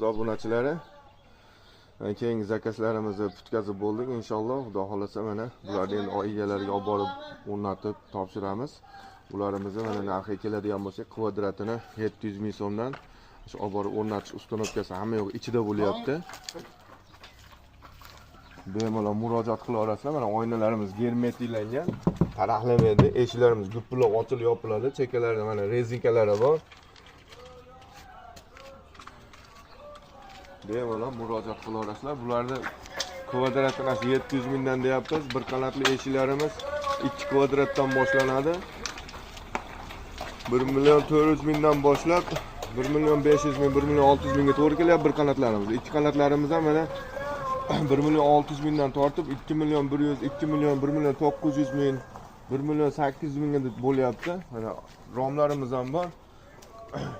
Obunachilari, keyingi zakazlarimizni bitkazib bo'ldik. Inshaalloh, xudo xolasa mana bularni endi oy egalariga olib borib o'rnatib topshiramiz. Ularimizni mana narxi keladigan bo'lsa, kvadratini 700 ming so'mdan shu olib borib o'rnatish ustunovkasi hamma yo'q ichida bo'lyapti. Bemalol murojaat qila olasizlar. Mana oynalarimiz germetiklangan, taraqlamaydi. Eshiklarimiz gupillab ochilib yopiladi. Chekkalarda mana rezinkalari bor. Bemalol murojaat qila olasizlar. Bularni kvadratini 700 mingdan deyapmiz. Bir qanotli eshiklarimiz 2 kvadratdan boshlanadi. 1 million 400 mingdan boshlab 1 million 500 ming, 1 million 600 mingga to'g'ri kelyapti bir qanotlarimiz. Ikki qanotlarimiz ham mana 1 million 600 mingdan tortib 2 million 100, 2 million 1 million 900 ming, 1 million 800 mingga bo'lyapti. Mana romlarimiz ham bor.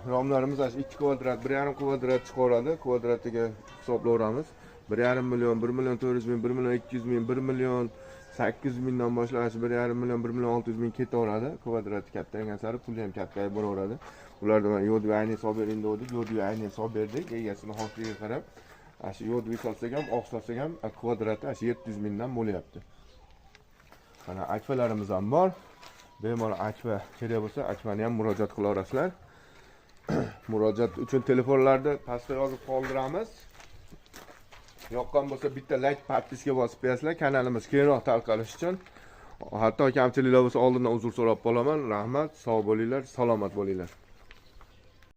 Romlarimiz 2 kvadrat, 1,5 kvadrat chiqaradi. Kvadratiga hisoblayveramiz. 1,5 million, 1 million 400 ming, 1 million 200 ming, 1 million 800 mingdan boshlab 1,5 million, 1 million 600 ming ketaveradi. Kvadrati kattaygan sari puli ham kattayib boraveradi. Ularda mana yod va ayni hisob bering dedik. Yod va ayni hisob berdik. Egasini xosligiga qarab, shu yod va solsak ham, oq solsak ham kvadrati 700 mingdan bo'lyapti. Mana akfalarimiz ham bor. Bemalol akfa kerak bo'lsa, akfani ham murojaat qila olasizlar. Murojaat uchun telefonlarni pastda yozib qoldiramiz. Yoqqan bo'lsa bitta like, podpiska bosib qo'yasizlar. Kanalimiz kengroq tarqalish uchun. Hatto kamchiliklar bo'lsa oldindan uzr so'rab qolaman. Rahmat, sog' bo'linglar, salomat bo'linglar.